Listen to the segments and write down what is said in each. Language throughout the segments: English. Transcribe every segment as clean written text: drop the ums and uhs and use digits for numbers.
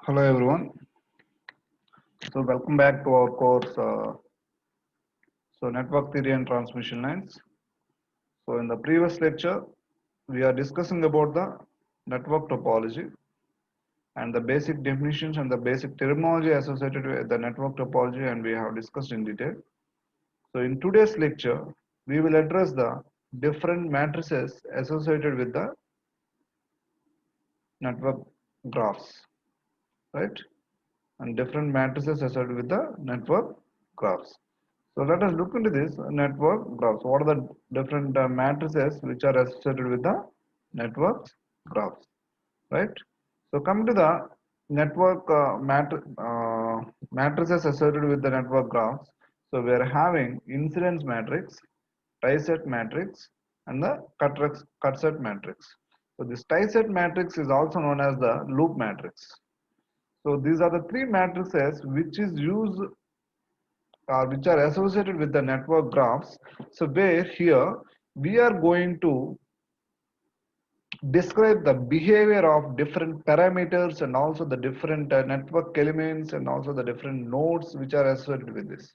Hello everyone. So welcome back to our course. Network theory and transmission lines. So in the previous lecture, we are discussing about the network topology and the basic definitions and the basic terminology associated with the network topology, and we have discussed in detail. So in today's lecture, we will address the different matrices associated with the network graphs, right? And different matrices associated with the network graphs. So let us look into this network graphs. What are the different matrices which are associated with the network graphs, right? So come to the network matrices associated with the network graphs. So we are having incidence matrix, tie-set matrix, and the cut-set matrix. So this tie-set matrix is also known as the loop matrix. So these are the three matrices which is used which are associated with the network graphs. So where here we are going to describe the behavior of different parameters and also the different network elements and also the different nodes which are associated with this.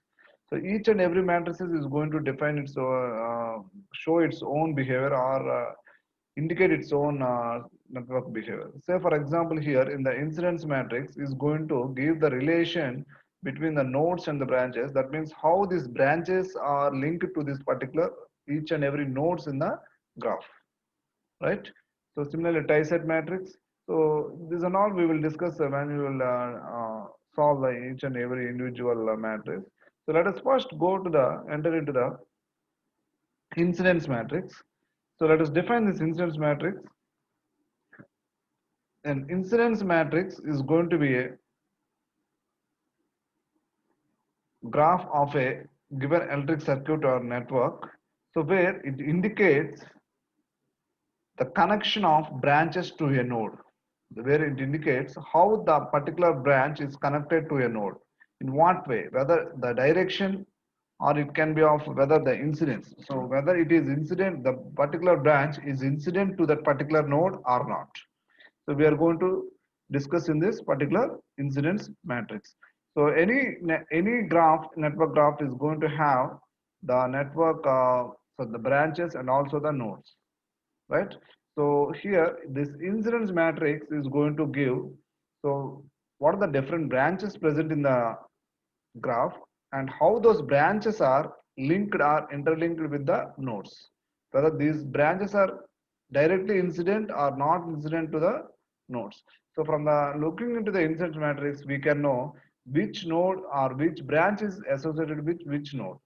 So each and every matrix is going to define its show its own behavior or indicate its own network behavior. Say for example here in the incidence matrix is going to give the relation between the nodes and the branches. That means how these branches are linked to this particular each and every nodes in the graph, right? So similarly tie-set matrix. So these are all we will discuss when we will solve each and every individual matrix. So let us first go to the enter into the incidence matrix. So let us define this incidence matrix. An incidence matrix is going to be a graph of a given electric circuit or network. So where it indicates the connection of branches to a node, where it indicates how the particular branch is connected to a node. In what way? Whether the direction or it can be of whether the incidence. So whether it is incident, the particular branch is incident to that particular node or not. So we are going to discuss in this particular incidence matrix. So any graph, network graph is going to have the network, so the branches and also the nodes, right? So here this incidence matrix is going to give, so what are the different branches present in the graph and how those branches are linked or interlinked with the nodes, whether these branches are directly incident or not incident to the nodes. So from the looking into the incidence matrix we can know which node or which branch is associated with which node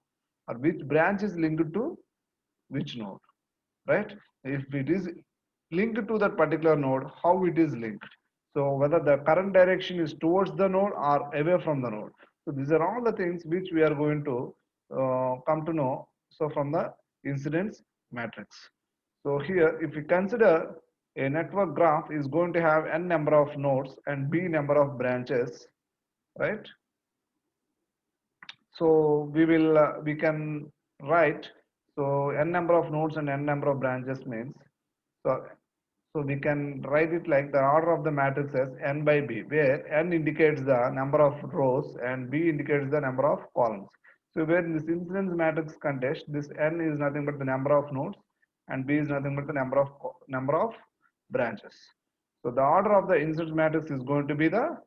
or which branch is linked to which node, right? If it is linked to that particular node, how it is linked. So whether the current direction is towards the node or away from the node. So these are all the things which we are going to come to know. So from the incidence matrix. So here, if we consider a network graph is going to have n number of nodes and b number of branches, right? So we can write, so n number of nodes and n number of branches means, so we can write it like the order of the matrix as n by b, where n indicates the number of rows and b indicates the number of columns. So where in this incidence matrix context, this n is nothing but the number of nodes and b is nothing but the number of branches. So the order of the incidence matrix is going to be the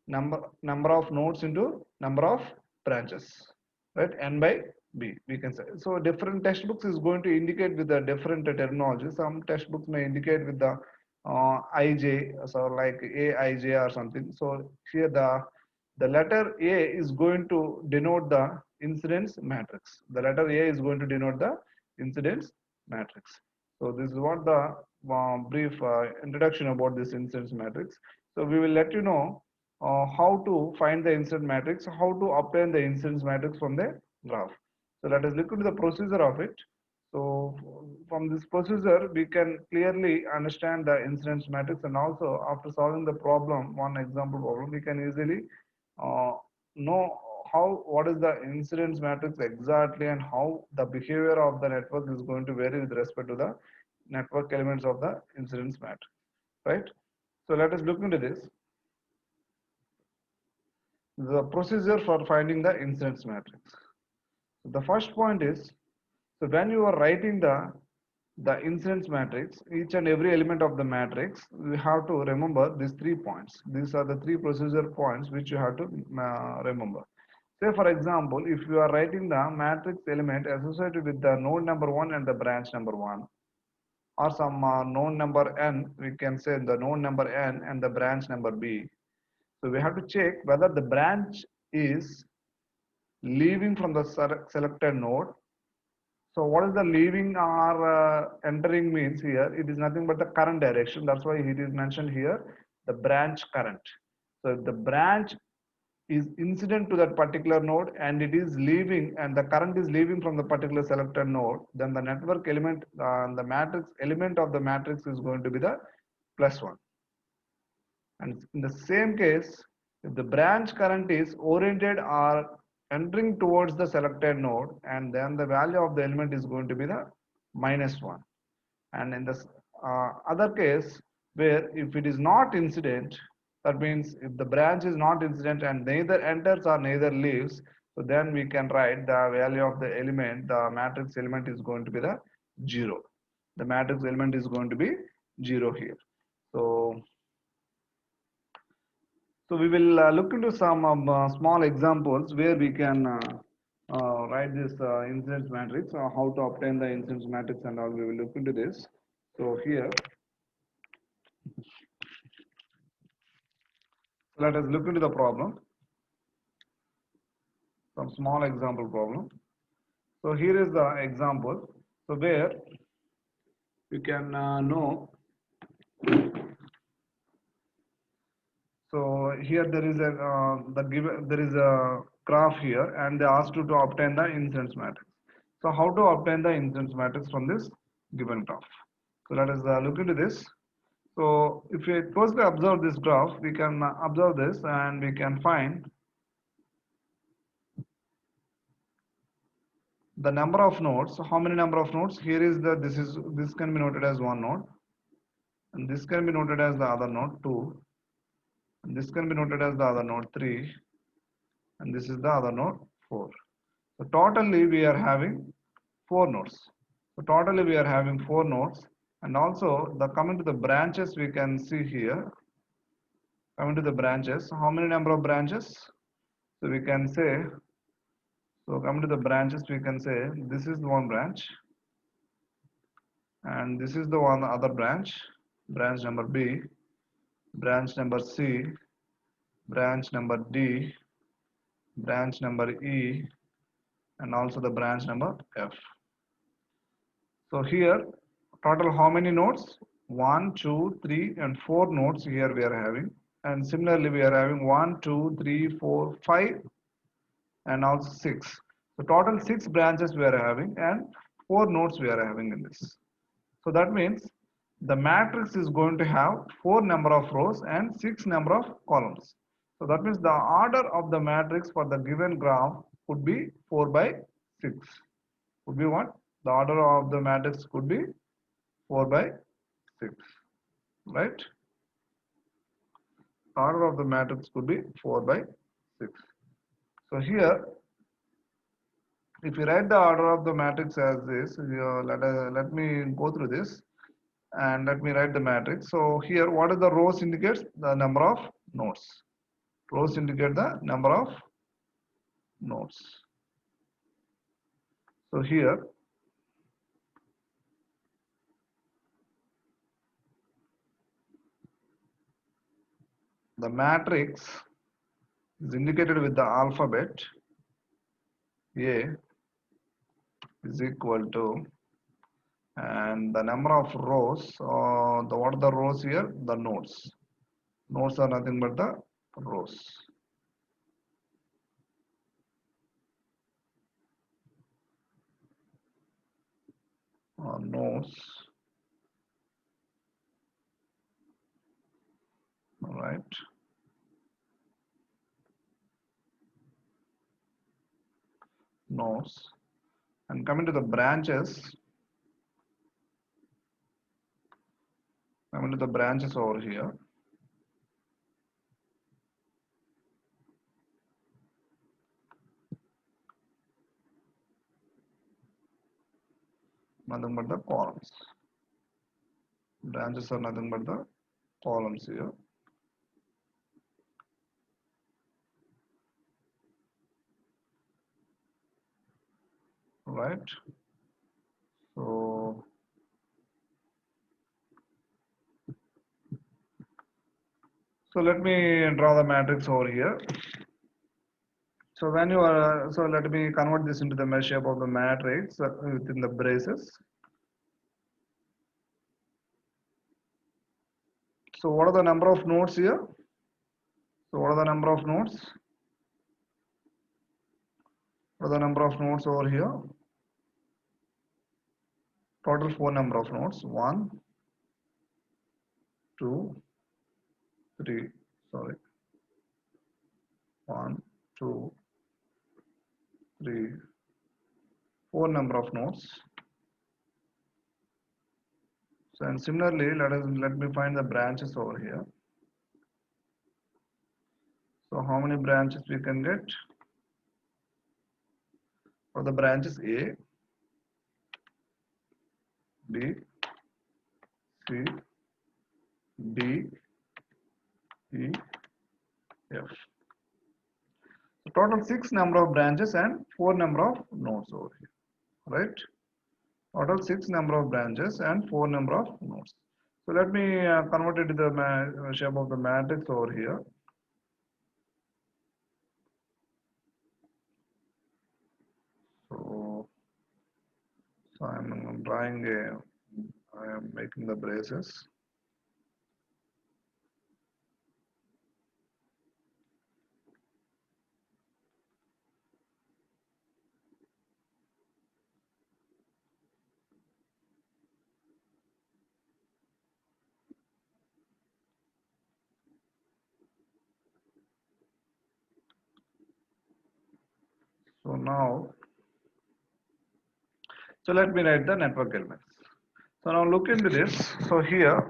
number of nodes into number of branches, right? N by b we can say. So different textbooks is going to indicate with the different terminology. Some textbooks may indicate with the ij, so like aij or something. So here the letter a is going to denote the incidence matrix. The letter a is going to denote the incidence matrix. So this is what the brief introduction about this incidence matrix. So we will let you know how to find the incidence matrix, how to obtain the incidence matrix from the graph. So let us look into the procedure of it. So from this procedure, we can clearly understand the incidence matrix, and also after solving the problem, one example problem, we can easily uh, know what is the incidence matrix exactly and how the behavior of the network is going to vary with respect to the network elements of the incidence matrix, right? So let us look into this. The procedure for finding the incidence matrix. The first point is, so when you are writing the incidence matrix, each and every element of the matrix, we have to remember these 3 points. These are the 3 procedure points which you have to remember. Say for example, if you are writing the matrix element associated with the node number 1 and the branch number 1, or some node number n, we can say the node number n and the branch number b. So we have to check whether the branch is leaving from the selected node. So what is the leaving or entering means here? It is nothing but the current direction. That's why it is mentioned here, the branch current. So if the branch is incident to that particular node and it is leaving and the current is leaving from the particular selected node, then the network element, the matrix element of the matrix is going to be the +1. And in the same case, if the branch current is oriented or entering towards the selected node, and then the value of the element is going to be the -1. And in the other case, where if it is not incident, that means if the branch is not incident and neither enters or neither leaves, so then we can write the value of the element, the matrix element is going to be the 0. The matrix element is going to be 0 here. So we will look into some small examples where we can write this incidence matrix, how to obtain the incidence matrix and all. We will look into this. So here, let us look into the problem, some small example problem. So here is the example. So where you can know. So here there is there is a graph here, and they asked you to obtain the incidence matrix. So how to obtain the incidence matrix from this given graph? So let us look into this. So if we closely observe this graph, we can observe this and we can find the number of nodes. So how many number of nodes? Here is this can be noted as one node, and this can be noted as the other node 2, and this can be noted as the other node 3, and this is the other node 4. So totally we are having 4 nodes. So totally we are having 4 nodes, and also the coming to the branches we can see here. Coming to the branches, how many number of branches? So we can say, so coming to the branches we can say this is one branch, and this is the one other branch, branch number B, branch number C, branch number D, branch number E, and also the branch number F. So here total how many nodes? 1, 2, 3 and 4 nodes here we are having, and similarly we are having 1, 2, 3, 4, 5 and also 6. So total 6 branches we are having and 4 nodes we are having in this. So that means the matrix is going to have 4 number of rows and 6 number of columns. So that means the order of the matrix for the given graph could be 4 by 6. Could be what? The order of the matrix could be 4 by 6. Right? Order of the matrix could be 4 by 6. So here, if we write the order of the matrix as this, let me go through this and let me write the matrix. So here, what is the rows indicates? The number of nodes. Rows indicate the number of nodes. So here, the matrix is indicated with the alphabet. A is equal to, and the number of rows, what are the rows here? The nodes. Nodes are nothing but the rows. Nodes. All right. Nodes. And coming to the branches, over here. nothing but the columns. Branches are nothing but the columns here. Right. So let me draw the matrix over here. So when you are, so let me convert this into the mesh shape of the matrix within the braces. So what are the number of nodes here? So what are the number of nodes? What are the number of nodes over here? Total 4 number of nodes. 1, 2, 3. Sorry. 1, 2, 3, 4 number of nodes. So and similarly, let me find the branches over here. So how many branches we can get? For the branches A, B, C, D, E, F. So total 6 number of branches and 4 number of nodes over here, right? Total 6 number of branches and 4 number of nodes. So let me convert it to the shape of the matrix over here. So I'm drawing I am making the braces. So now, so let me write the network elements. So now look into this. So here,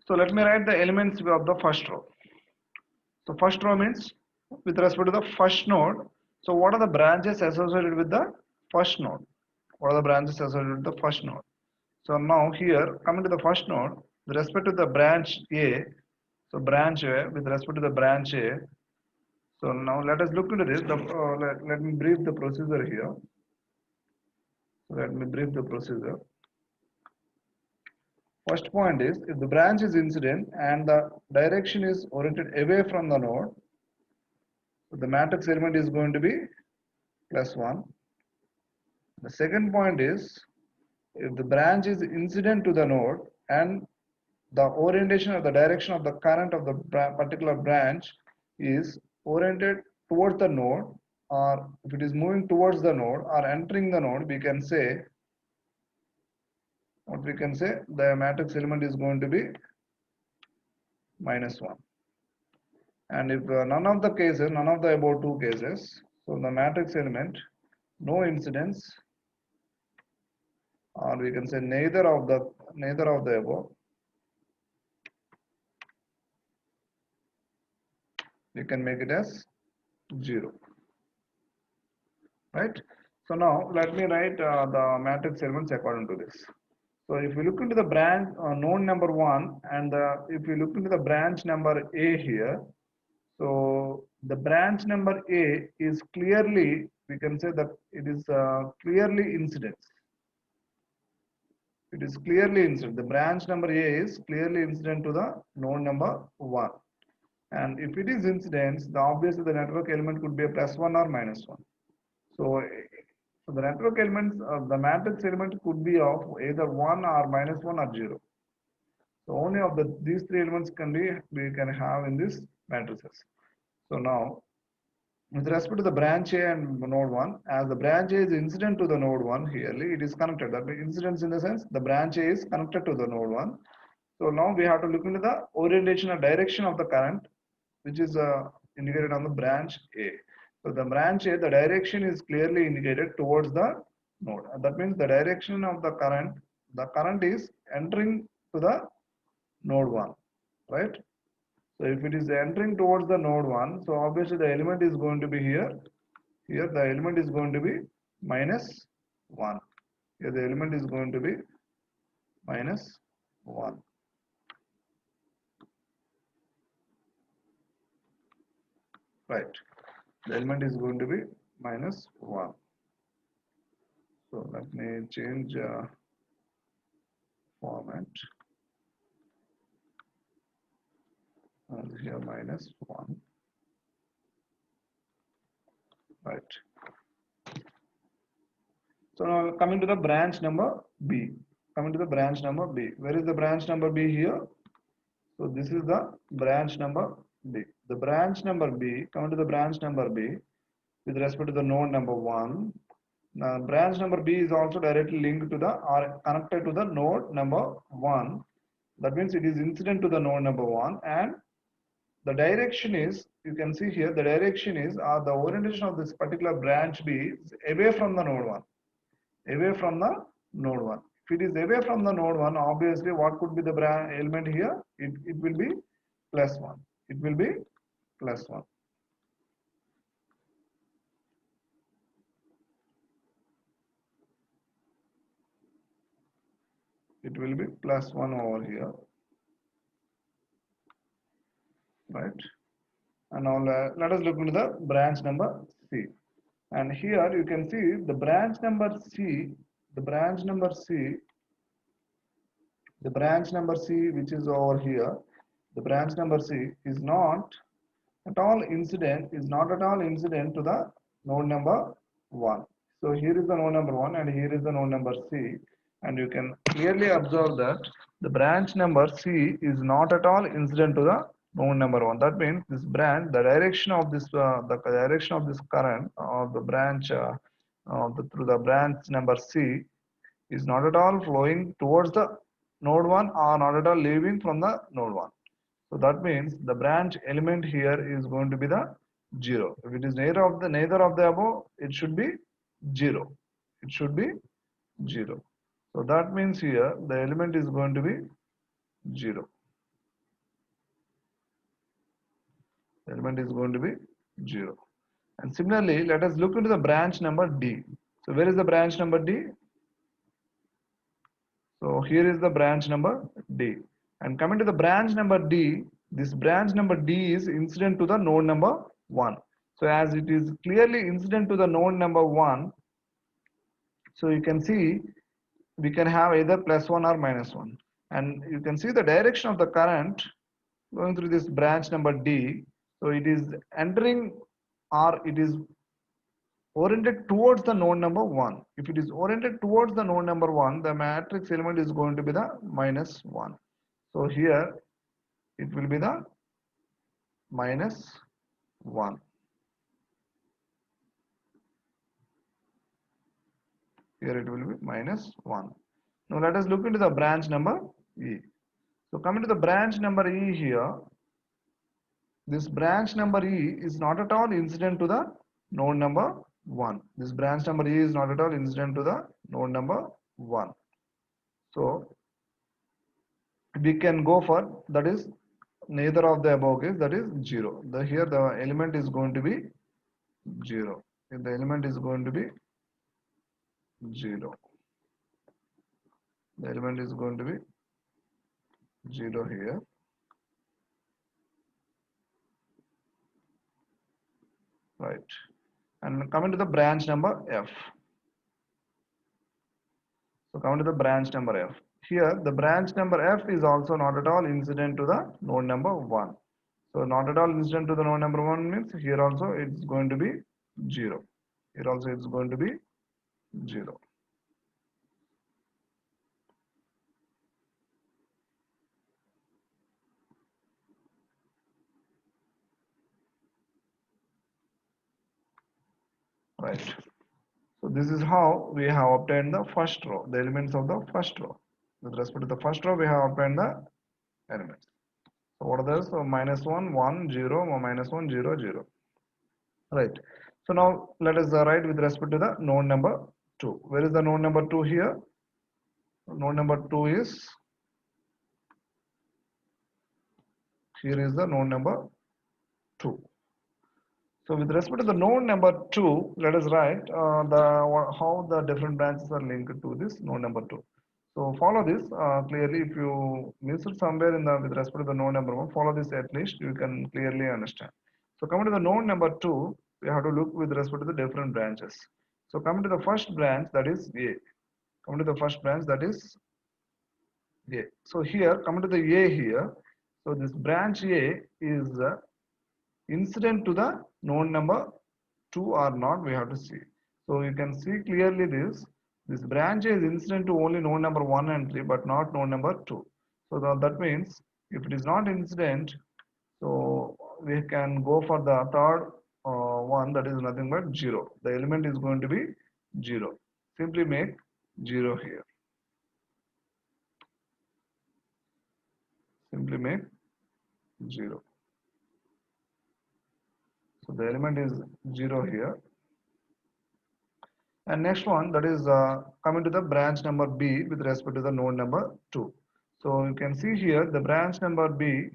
so let me write the elements of the first row. So first row means with respect to the first node. So what are the branches associated with the first node? What are the branches associated with the first node? So now here, coming to the first node, with respect to the branch A, so branch A, with respect to the branch A, so now let us look into this. Let me brief the procedure here. So let me brief the procedure. First point is, if the branch is incident and the direction is oriented away from the node, so the matrix element is going to be +1. The second point is, if the branch is incident to the node and the orientation or the direction of the current of the particular branch is oriented towards the node, or if it is moving towards the node or entering the node, we can say, what we can say, the matrix element is going to be -1. And if none of the cases, none of the above two cases, so the matrix element, no incidence, or we can say neither of the above, we can make it as 0, right? So now let me write the matrix elements according to this. So if you look into the branch node number 1 and if you look into the branch number A here, so the branch number A is clearly, we can say that it is clearly incidence. It is clearly incident. The branch number A is clearly incident to the node number 1. And if it is incidence, then obviously the network element could be a +1 or -1. So, so the network elements, the matrix element could be of either 1 or -1 or 0. So only of these three elements we can have in this matrices. So now, with respect to the branch A and node 1, as the branch A is incident to the node 1, here it is connected. That means incidence in the sense the branch A is connected to the node 1. So now we have to look into the orientation or direction of the current, which is indicated on the branch A. So the branch A, the direction is clearly indicated towards the node. That means the direction of the current is entering to the node 1, right? So if it is entering towards the node 1, so obviously the element is going to be here. Here the element is going to be -1. 1. Here the element is going to be minus 1. Right. The element is going to be minus 1. So let me change format. Here minus 1. Right. So now coming to the branch number B. Coming to the branch number B. Where is the branch number B here? So this is the branch number B. The branch number B, coming to the branch number B, with respect to the node number 1. Now branch number B is also directly linked to the or connected to the node number 1. That means it is incident to the node number 1, and the direction is, you can see here, the direction is the orientation of this particular branch B is away from the node 1. Away from the node 1. If it is away from the node 1, obviously what could be the element here? It will be plus 1. It will be plus 1. It will be plus 1 over here. Right. And now let us look into the branch number C. And here you can see the branch number C, the branch number C, the branch number C which is over here, the branch number C is not at all incident to the node number 1. So here is the node number 1 and here is the node number C, and you can clearly observe that the branch number C is not at all incident to the node number 1. That means this branch, the direction of this current of the branch through the branch number C is not at all flowing towards the node 1 or not at all leaving from the node 1. So that means the branch element here is going to be the 0. If it is neither of the above, it should be 0. It should be 0. So that means here the element is going to be 0. The element is going to be 0. And similarly, let us look into the branch number D. So where is the branch number D? So here is the branch number D. And coming to the branch number D, this branch number D is incident to the node number 1. So as it is clearly incident to the node number 1, so you can see we can have either plus 1 or minus 1. And you can see the direction of the current going through this branch number D. So it is entering or it is oriented towards the node number 1. If it is oriented towards the node number 1, the matrix element is going to be the minus 1. So here it will be the minus 1. Here it will be minus 1. Now let us look into the branch number E. So coming to the branch number E here, this branch number E is not at all incident to the node number 1. This branch number E is not at all incident to the node number 1. So we can go for, that is neither of the above case, that is 0. Here the element is going to be 0. If the element is going to be 0. The element is going to be 0 here. Right. And coming to the branch number F. So coming to the branch number F. Here the branch number F is also not at all incident to the node number 1. So not at all incident to the node number 1 means here also it's going to be 0. Here also it's going to be 0. Right. So this is how we have obtained the first row, the elements of the first row. With respect to the first row, we have obtained the elements. So what are those? So minus 1, 1, 0, minus 1, 0, 0. Right. So now let us write with respect to the node number 2. Where is the node number 2 here? Node number 2 is, here is the node number 2. So with respect to the node number 2, let us write how the different branches are linked to this node number 2. So follow this clearly. If you miss it somewhere in the with respect to the node number 1, follow this at least. You can clearly understand. So coming to the node number 2, we have to look with respect to the different branches. So coming to the first branch, that is A. Coming to the first branch, that is A. So here, coming to the A here, so this branch A is incident to the node number 2 or not, we have to see. So you can see clearly this branch is incident to only node number 1 and 3 but not node number 2. So that means if it is not incident, so we can go for the third one, that is nothing but 0. The element is going to be 0. Simply make 0 here. Simply make 0. So the element is 0 here. And next one, that is coming to the branch number B with respect to the node number 2. So you can see here the branch number B,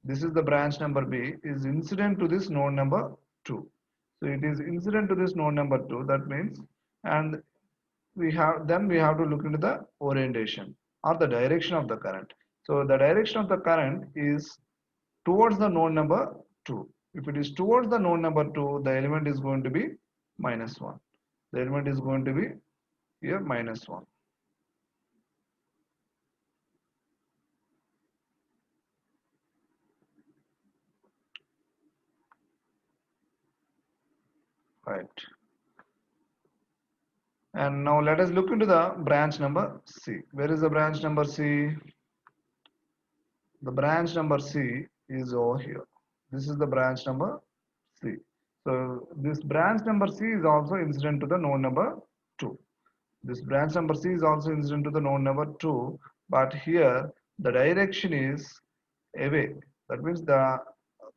this is the branch number B, is incident to this node number 2. So it is incident to this node number 2. That means, and we have to look into the orientation or the direction of the current. So the direction of the current is towards the node number 2. If it is towards the node number 2, the element is going to be -1. The element is going to be here -1. Right. And now let us look into the branch number C. Where is the branch number C? The branch number C is over here. This is the branch number C. So this branch number C is also incident to the node number 2. This branch number C is also incident to the node number 2, but here the direction is away. That means the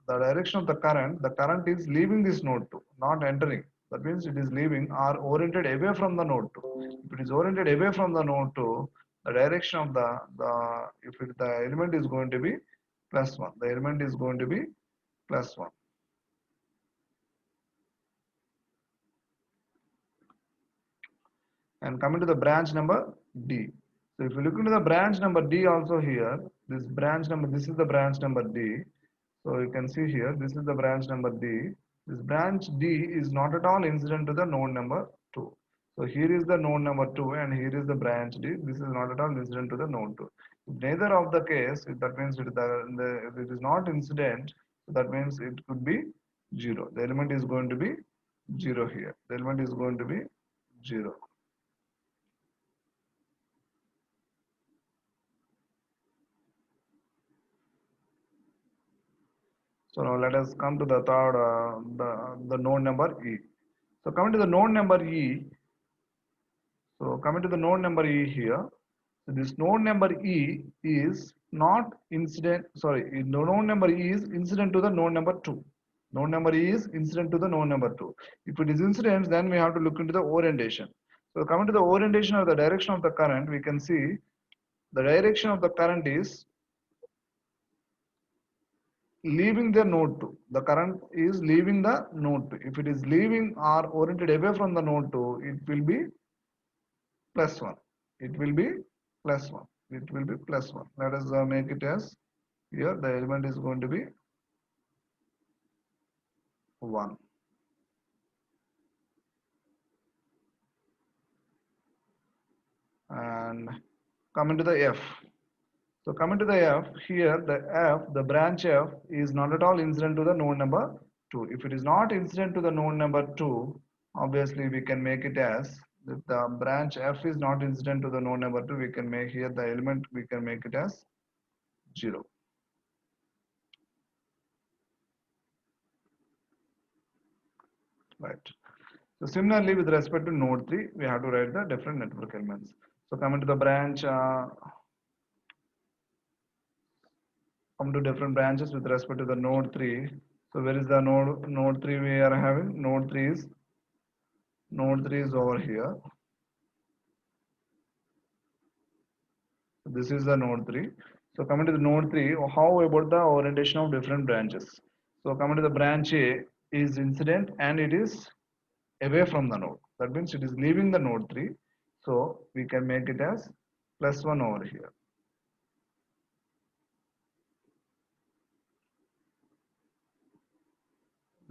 direction of the current is leaving this node 2, not entering. That means it is leaving or oriented away from the node 2. If it is oriented away from the node 2, the direction of the element is going to be +1. The element is going to be +1. And coming to the branch number D. So if you look into the branch number D also here, this is the branch number D. So you can see here, this is the branch number D. This branch D is not at all incident to the node number 2. So here is the node number 2 and here is the branch D. This is not at all incident to the node 2. If neither of the case, that means if it is not incident, so that means it could be 0. The element is going to be 0 here. The element is going to be 0. So now let us come to the third, the node number E. So coming to the node number E, here, so this node number E is not incident, sorry, the node number E is incident to the node number 2. Node number E is incident to the node number 2. If it is incident, then we have to look into the orientation. So coming to the orientation of the direction of the current, we can see the direction of the current is leaving the node 2. The current is leaving the node 2. If it is leaving or oriented away from the node 2, it will be +1. It will be +1. It will be +1. Let us make it as here the element is going to be 1. And coming to the F. So coming to the F, here the branch F is not at all incident to the node number 2. If it is not incident to the node number 2, obviously we can make it as, if the branch F is not incident to the node number 2, we can make here the element, we can make it as 0. Right. So similarly with respect to node 3, we have to write the different network elements. So coming to the branch, come to different branches with respect to the node 3. So where is the node 3 we are having? Node 3 is over here. So this is the node 3. So coming to the node 3, how about the orientation of different branches? So coming to the branch A, is incident and it is away from the node. That means it is leaving the node 3. So we can make it as plus 1 over here.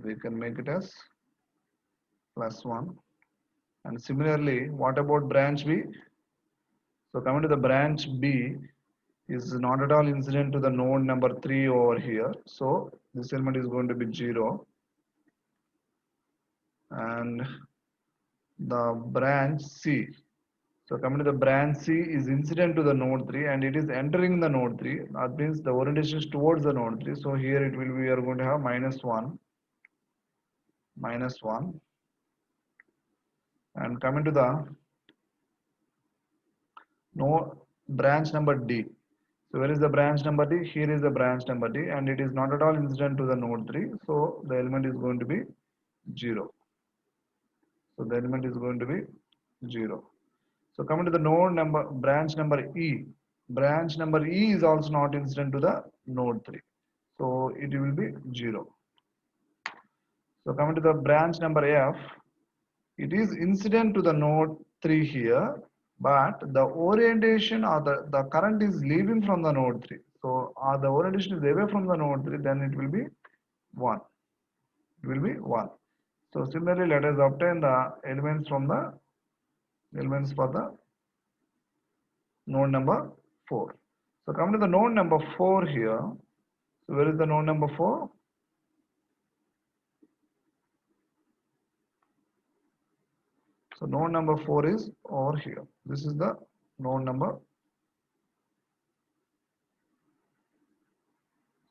We can make it as plus 1. And similarly, what about branch B? So coming to the branch B is not at all incident to the node number 3 over here. So this element is going to be 0. And the branch C. So coming to the branch C is incident to the node 3 and it is entering the node 3. That means the orientation is towards the node 3. So here it will be, we are going to have minus 1. And coming to the node branch number D. So where is the branch number D? Here is the branch number D and it is not at all incident to the node 3. So the element is going to be 0. So the element is going to be 0. So coming to the node number, branch number E. Branch number E is also not incident to the node 3. So it will be 0. So coming to the branch number F, it is incident to the node 3 here, but the orientation or the current is leaving from the node 3. So the orientation is away from the node 3, then it will be 1. It will be 1. So similarly, let us obtain the elements from the elements for the node number 4. So come to the node number 4 here. So where is the node number 4? So node number 4 is over here. This is the node number.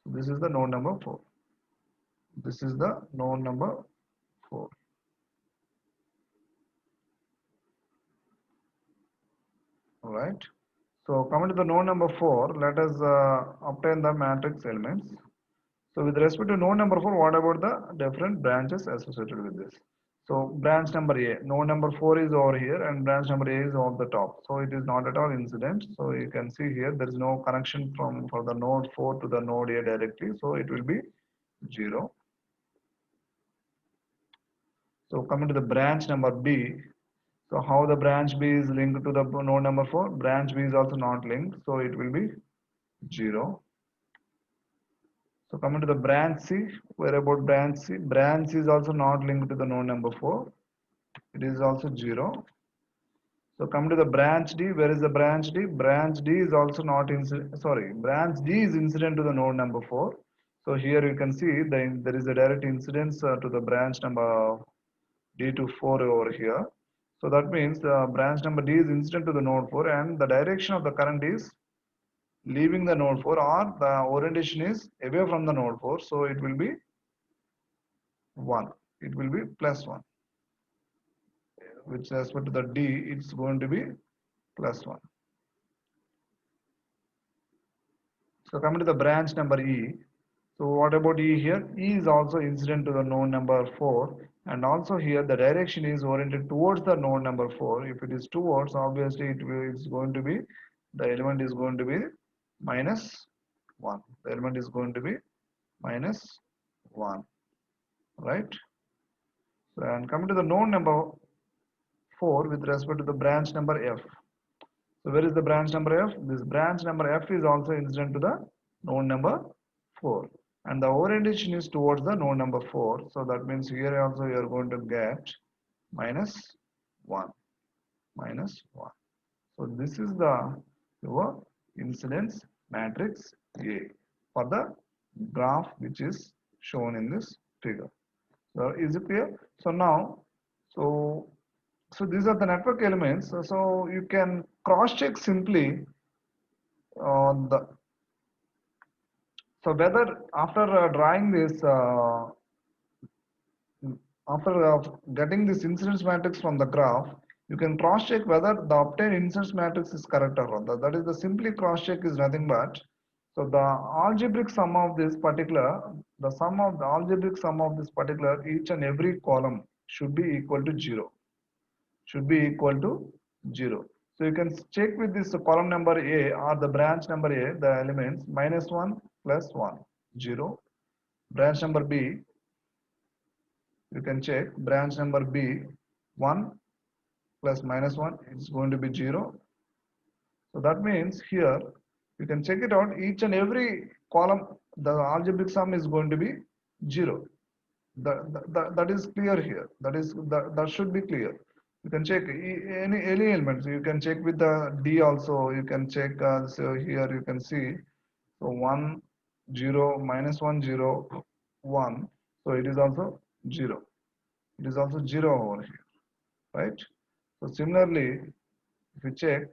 This is the node number 4. This is the node number 4. All right. So coming to the node number 4, let us obtain the matrix elements. So with respect to node number 4, what about the different branches associated with this? So branch number A, node number 4 is over here and branch number A is on the top. So it is not at all incident. So you can see here there is no connection from the node 4 to the node A directly. So it will be 0. So coming to the branch number B. So how the branch B is linked to the node number 4? Branch B is also not linked. So it will be 0. So coming to the branch C, where about branch C? Branch C is also not linked to the node number 4. It is also 0. So come to the branch D, where is the branch D? Branch D is also not incident, sorry, branch D is incident to the node number 4. So here you can see there is a direct incidence to the branch number D to 4 over here. So that means the branch number D is incident to the node 4 and the direction of the current is leaving the node 4 or the orientation is away from the node 4. So it will be 1. It will be plus 1. With respect to the D, it's going to be plus 1. So coming to the branch number E. So what about E here? E is also incident to the node number 4 and also here the direction is oriented towards the node number 4. If it is towards, obviously it's going to be, the element is going to be minus 1. The element is going to be minus 1, right? So, and coming to the node number 4 with respect to the branch number F. So where is the branch number F? This branch number F is also incident to the node number 4 and the orientation is towards the node number 4. So that means here also you are going to get minus 1. So this is your incidence matrix A for the graph which is shown in this figure. So is it clear? So now, so these are the network elements. So you can cross check simply the, so whether after drawing this after getting this incidence matrix from the graph, you can cross check whether the obtained incidence matrix is correct or not. That is the simply cross check is nothing but, so the algebraic sum of this particular, the sum of the algebraic sum of this particular each and every column should be equal to 0. Should be equal to 0. So you can check with this column number A or the branch number A, the elements minus 1 plus 1, 0. Branch number B, You can check branch number B 1 plus minus 1 is going to be 0. So that means here you can check it out, each and every column the algebraic sum is going to be 0. That is clear here. That should be clear. You can check any elements. You can check with the D also. You can check. So here you can see. So 1 0 minus 1 0 1. So it is also 0. It is also 0 over here, right? So similarly, if you check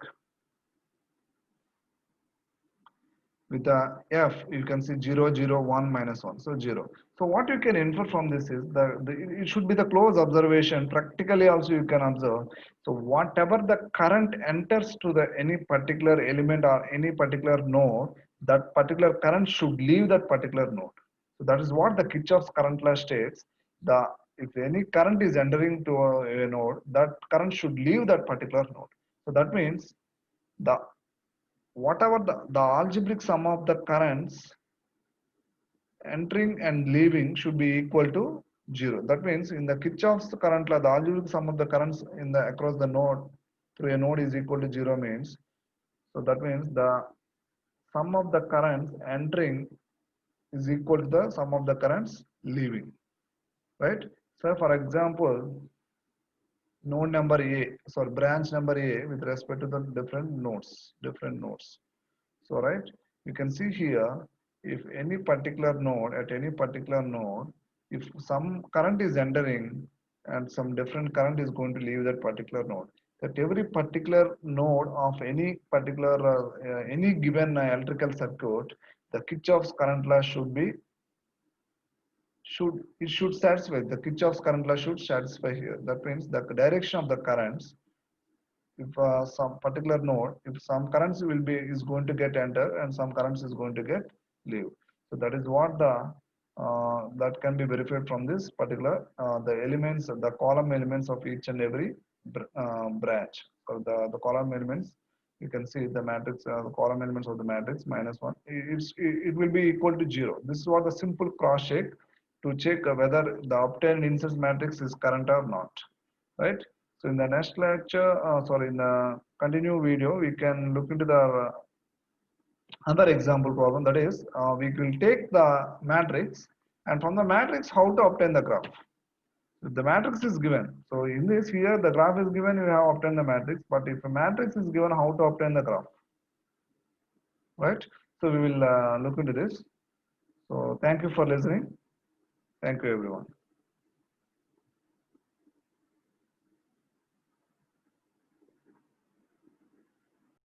with the f, you can see 0 0 1 minus 1, so 0. So what you can infer from this is it should be the close observation. Practically also you can observe, so whatever the current enters to the any particular element or any particular node, that particular current should leave that particular node. So that is what the Kirchhoff's current law states. The If any current is entering to a node, that current should leave that particular node. So that means the whatever the algebraic sum of the currents entering and leaving should be equal to 0. That means in the Kirchhoff's current law, the algebraic sum of the currents in the across the node through a node is equal to 0 means, so that means the sum of the currents entering is equal to the sum of the currents leaving, right? So for example, node number A, sorry, branch number A with respect to the different nodes. So right, you can see here, if any particular node, at any particular node, if some current is entering and some different current is going to leave that particular node, that every particular node of any particular any given electrical circuit, the Kirchhoff's current law should satisfy, the Kirchhoff's current law should satisfy here. That means the direction of the currents, if some particular node, if some currents will be is going to get enter and some currents is going to get leave. So that is what the that can be verified from this particular the elements, the column elements of each and every branch. So the column elements, you can see the matrix, the column elements of the matrix minus 1, it will be equal to 0. This is what the simple cross check to check whether the obtained instance matrix is current or not, right? So in the next lecture, sorry, in the continue video, we can look into the other example problem. That is, we will take the matrix, and from the matrix, how to obtain the graph. If the matrix is given, so in this here, the graph is given, you have obtained the matrix. But if a matrix is given, how to obtain the graph, right? So we will look into this. So thank you for listening. Thank you, everyone.